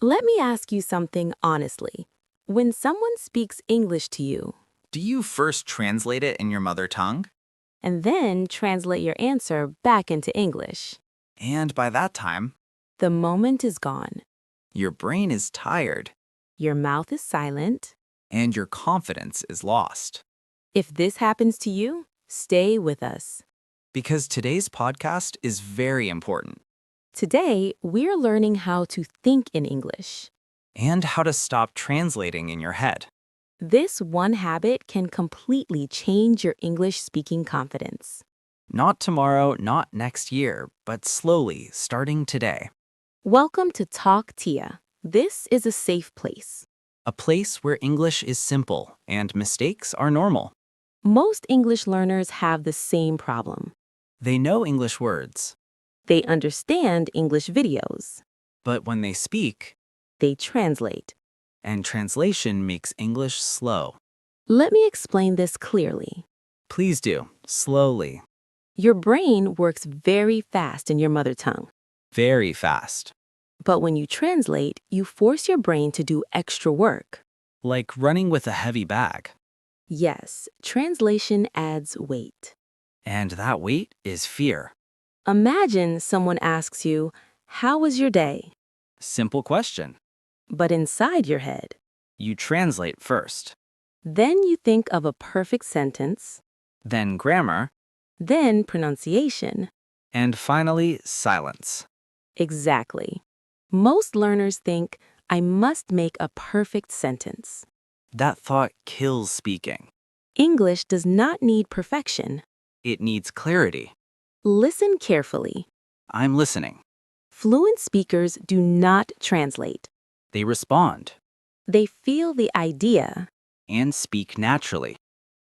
Let me ask you something honestly. When someone speaks English to you, Do you first translate it in your mother tongue? and then translate your answer back into English, And by that time, the moment is gone. your brain is tired Your mouth is silent. and your confidence is lost. If this happens to you, stay with us. Because today's podcast is very important Today, we're learning how to think in English. and how to stop translating in your head. This one habit can completely change your English speaking confidence. Not tomorrow, not next year, but slowly, starting today. Welcome to Talk Tia. This is a safe place. A place where English is simple and mistakes are normal. Most English learners have the same problem. They know English words, They understand English videos. but when they speak, They translate. and translation makes English slow. Let me explain this clearly. Please do, slowly, Your brain works very fast in your mother tongue. very fast. But when you translate, you force your brain to do extra work. Like running with a heavy bag. Yes, translation adds weight. And that weight is fear. Imagine someone asks you, "How was your day?" Simple question. But inside your head, You translate first, then you think of a perfect sentence, then grammar, then pronunciation. and finally silence. Exactly. Most learners think, "I must make a perfect sentence." That thought kills speaking. English does not need perfection. It needs clarity. Listen carefully. I'm listening. Fluent speakers do not translate. They respond They feel the idea, and speak naturally.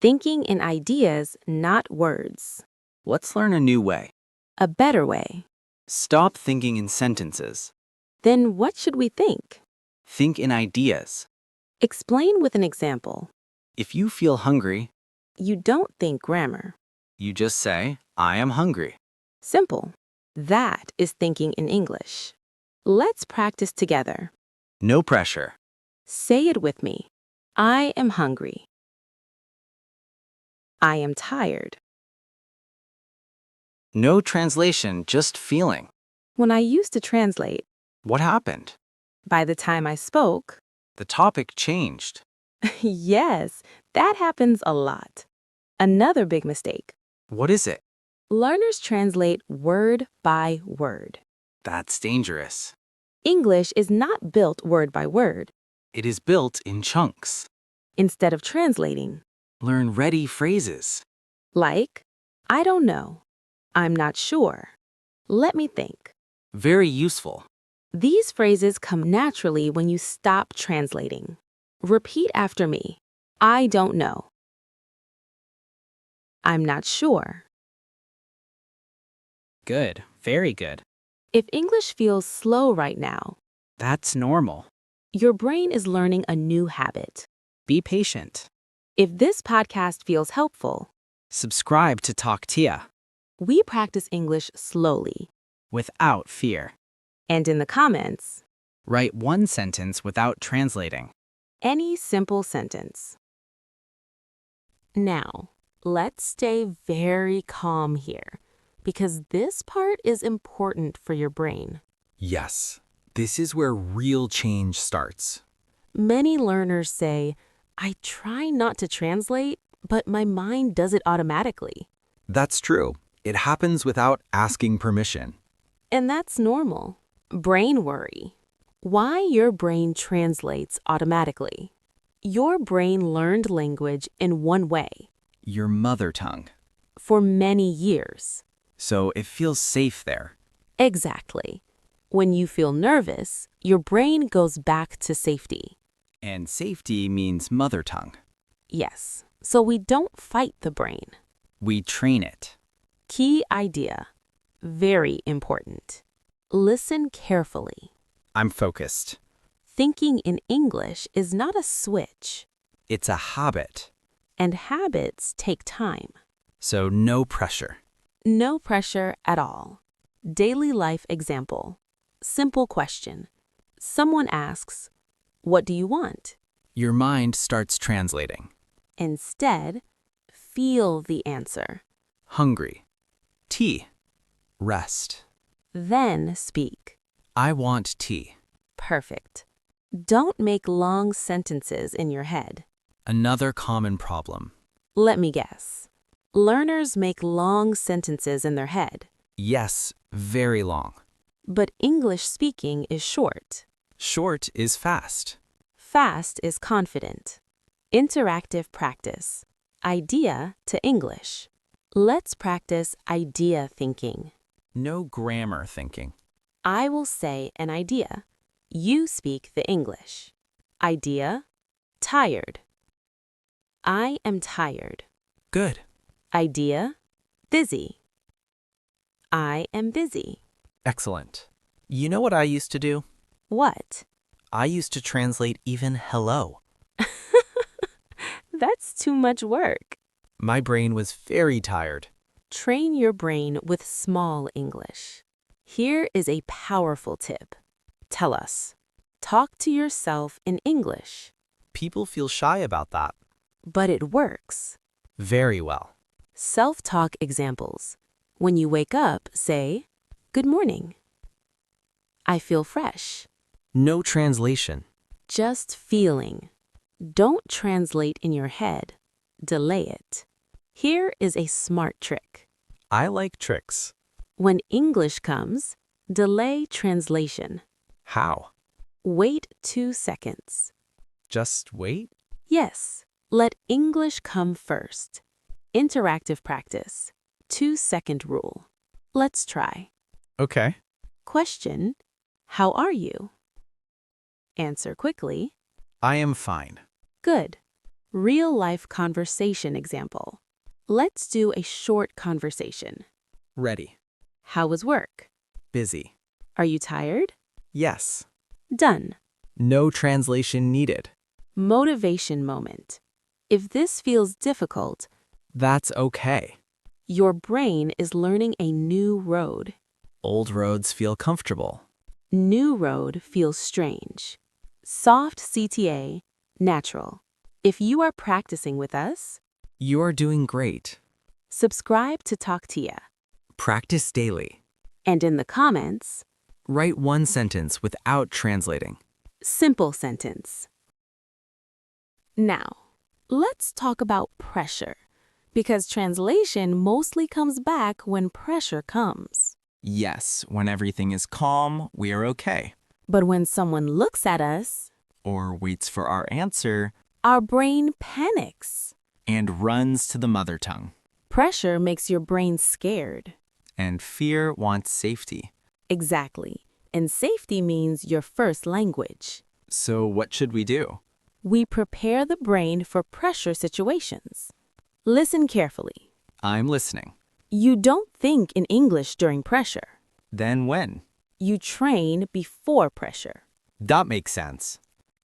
thinking in ideas, not words. Let's learn a new way. A better way. Stop thinking in sentences. Then what should we think? Think in ideas. Explain with an example. If you feel hungry, You don't think grammar. you just say, I am hungry. Simple. That is thinking in English. Let's practice together. No pressure. Say it with me. I am hungry. I am tired. No translation, just feeling. When I used to translate, What happened? by the time I spoke, The topic changed. yes, that happens a lot. Another big mistake. What is it? Learners translate word by word. That's dangerous. English is not built word by word. It is built in chunks. Instead of translating, Learn ready phrases. like, I don't know. I'm not sure. Let me think. Very useful. These phrases come naturally when you stop translating. Repeat after me. I don't know. I'm not sure. Good. Very good. If English feels slow right now, That's normal. your brain is learning a new habit. Be patient. If this podcast feels helpful, Subscribe to Talk Tia we practice English slowly. without fear. And in the comments, Write one sentence without translating. any simple sentence. Now, let's stay very calm here, because this part is important for your brain. Yes, this is where real change starts. Many learners say, I try not to translate, but my mind does it automatically. That's true. It happens without asking permission. And that's normal. Brain worry. Why your brain translates automatically. Your brain learned language in one way Your mother tongue. for many years. So it feels safe there. Exactly. When you feel nervous, your brain goes back to safety. And safety means mother tongue. Yes, so we don't fight the brain. We train it. Key idea. Very important. Listen carefully. I'm focused. Thinking in English is not a switch, It's a habit. and habits take time. So no pressure. No pressure at all. Daily life example. Simple question. Someone asks, "What do you want?" Your mind starts translating. Instead, feel the answer. Hungry. Tea. Rest. Then speak. I want tea. Perfect. Don't make long sentences in your head. Another common problem. Let me guess. Learners make long sentences in their head, Yes, very long. but English speaking is short. Short is fast. Fast is confident. Interactive practice. Idea to English. Let's practice idea thinking. No grammar thinking. I will say an idea. You speak the English. Idea, tired. I am tired. Good. Idea, busy. I am busy. Excellent. You know what I used to do? What? I used to translate even hello. That's too much work. My brain was very tired. Train your brain with small English. Here is a powerful tip. Tell us. Talk to yourself in English. People feel shy about that. But it works. Very well. Self-talk examples. When you wake up, say, "Good morning." I feel fresh. No translation. Just feeling. Don't translate in your head. Delay it. Here is a smart trick. I like tricks. When English comes, delay translation. How? Wait 2 seconds. Just wait? Yes, let English come first. Interactive practice. 2-second rule. Let's try. Okay. Question, how are you? Answer quickly. I am fine. Good. Real-life conversation example. Let's do a short conversation. Ready. How was work? Busy. Are you tired? Yes. Done. No translation needed. Motivation moment. If this feels difficult, That's okay. your brain is learning a new road. Old roads feel comfortable. New road feels strange. Soft CTA, natural. If you are practicing with us, You are doing great. subscribe to Talktia. Practice daily. And in the comments, Write one sentence without translating. simple sentence. Now, let's talk about pressure, because translation mostly comes back when pressure comes. Yes, when everything is calm, we are okay. But when someone looks at us, Or waits for our answer our brain panics. and runs to the mother tongue. Pressure makes your brain scared. And fear wants safety. Exactly. And safety means your first language. So what should we do? We prepare the brain for pressure situations. Listen carefully. I'm listening. You don't think in English during pressure. Then when? You train before pressure. That makes sense.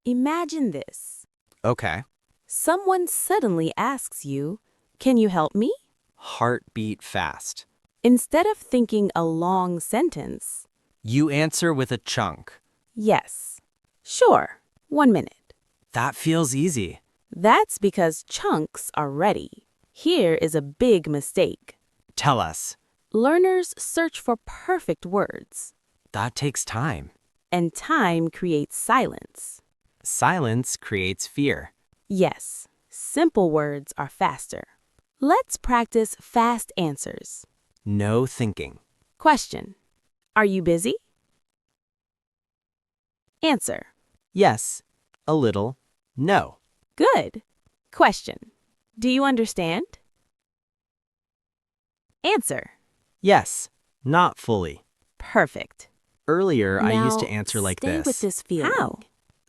Imagine this. Okay. Someone suddenly asks you, "Can you help me?" Heartbeat fast. Instead of thinking a long sentence, You answer with a chunk. yes. Sure. 1 minute. That feels easy. That's because chunks are ready. Here is a big mistake. Tell us. Learners search for perfect words, That takes time. and time creates silence. Silence creates fear. Yes, simple words are faster. Let's practice fast answers. No thinking. Question, are you busy? Answer, Yes. A little. No. good. Question, do you understand? Answer, Yes. Not fully. perfect. Earlier, I used to Now, answer like stay this. with this feeling. How?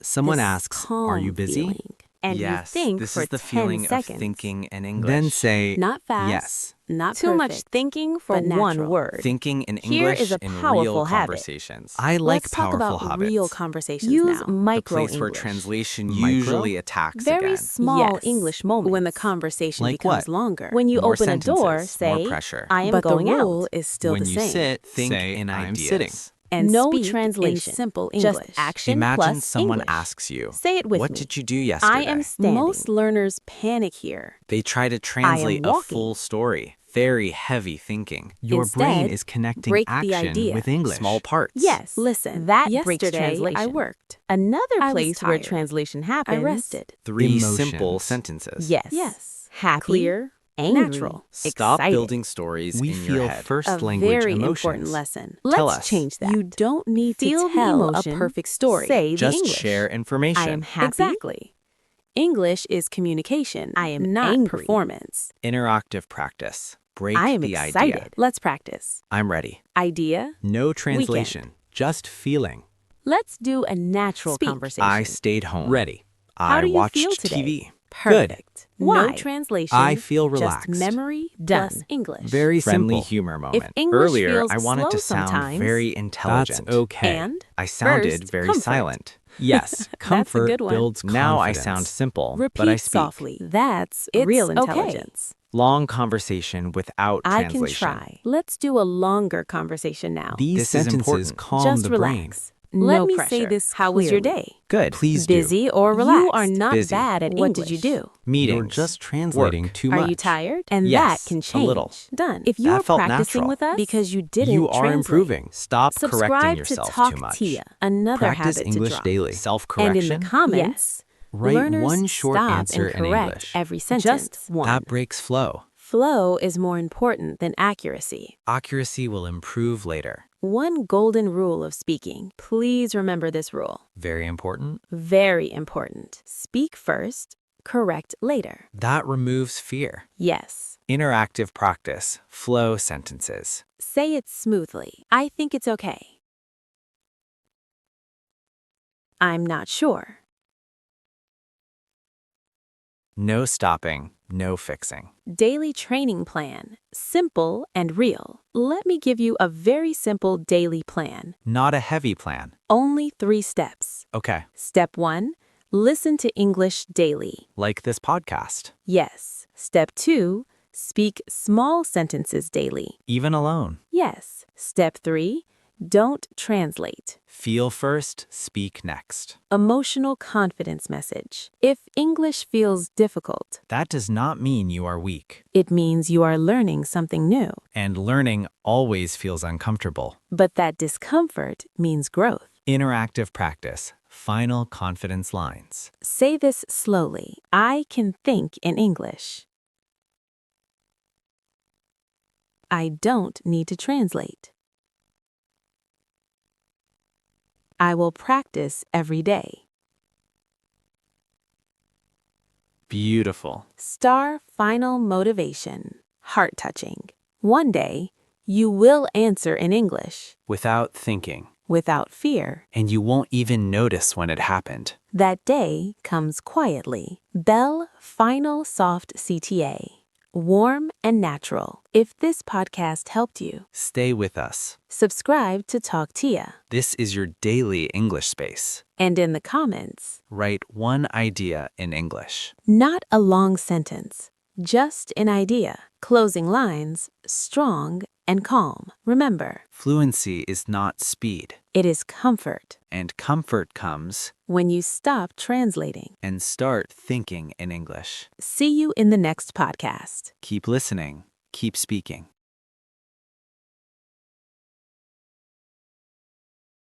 Someone This asks, "Are you calm busy?" feeling. And Yes, you think this for is the 10 feeling seconds. of thinking in English. Then say, Not fast, yes. not Too much perfect, thinking for but one natural. word. Thinking in Here English is a in powerful real habit. conversations. I like Let's talk powerful about habits. real conversations Use now. The micro place where English. translation Micro? usually attacks Very again. small Yes, English moments. When the conversation Like becomes what? longer. When you More open a door, sentences, say, more pressure. I am but going the rule out. is still when the you same. sit, think Say, in "I'm ideas. sitting." and No speak translation, in simple just English. action Imagine plus someone English. asks you, Say it with "What me. did you do yesterday?" I am standing. Most learners panic here. They try to translate a walking. full story. Very heavy thinking. Your brain Instead, is connecting break the action idea. with English. Small parts. Yes. Listen, that yesterday breaks translation. I worked. Another I was place where tired. translation I happens. rested. 3 Emotions. simple sentences. Yes. Yes. Happy. Clear. Angry. Natural. Stop Excited. building stories We in your feel head. first A language very emotions. important lesson. Tell Let's us. change that. You don't need Feel to the tell a emotion, perfect story. Say the Just English. share information. I am happy. Exactly. English is communication. I am not angry. performance. Interactive practice. Break I am the excited. idea. Let's practice. I'm ready. Idea. No translation, just feeling. Let's do a natural Speak. conversation. I stayed home. Ready. How I do you watched feel today? TV. Perfect. Why? No translation. I feel Just relaxed. memory Done. plus English. Very Friendly simple. humor moment. English Earlier, feels I wanted to slow sound sometimes, very That's intelligent. okay. And I sounded First, very comfort. silent. Yes, comfort good one. builds confidence. Now I sound simple, Repeat but I speak. softly. that's It's real okay. intelligence. Long conversation without I translation. can try. Let's do a longer conversation now. These This is sentences important. calm Just the relax. Let No me pressure. say this How was your clearly. day? Good. Please do. Busy or relaxed? You are not Busy. bad at What English. did you do? Meetings. You're just translating Work. too Are much. you tired? And Yes, that can a change. little. Done. If you're felt practicing natural. with us, because you didn't You are translate. improving. Stop correcting subscribe yourself to Talk too much. Tia. Another Practice habit English to drop. daily. And Self-correction. in the comments, Write learners one short stop answer and in correct English. every sentence. just one. That breaks flow. Flow is more important than accuracy. Accuracy will improve later. One golden rule of speaking. Please remember this rule. Very important. Very important. Speak first, correct later. That removes fear. Yes. Interactive practice. Flow sentences. Say it smoothly. I think it's okay. I'm not sure. No stopping, no fixing. Daily training plan. Simple and real. Let me give you a very simple daily plan. Not a heavy plan. Only 3 steps. Okay, Step 1, listen to English daily. like this podcast. Yes. Step 2, speak small sentences daily. Even alone. Yes. Step 3, don't translate. Feel first, speak next. Emotional confidence message. If English feels difficult, That does not mean you are weak. it means you are learning something new. And learning always feels uncomfortable. But that discomfort means growth. Interactive practice. Final confidence lines. Say this slowly. I can think in English. I don't need to translate. I will practice every day. Beautiful. Star final motivation. Heart-touching. One day, you will answer in English Without thinking. without fear. And you won't even notice when it happened. That day comes quietly. Bell Final Soft CTA. Warm and natural. If this podcast helped you, Stay with us. subscribe to Talk Tia. This is your daily English space. And in the comments, Write one idea in English. not a long sentence, just an idea. Closing lines, strong and calm. Remember, Fluency is not speed. it is comfort And comfort comes when you stop translating. and start thinking in English. See you in the next podcast. Keep listening. Keep speaking.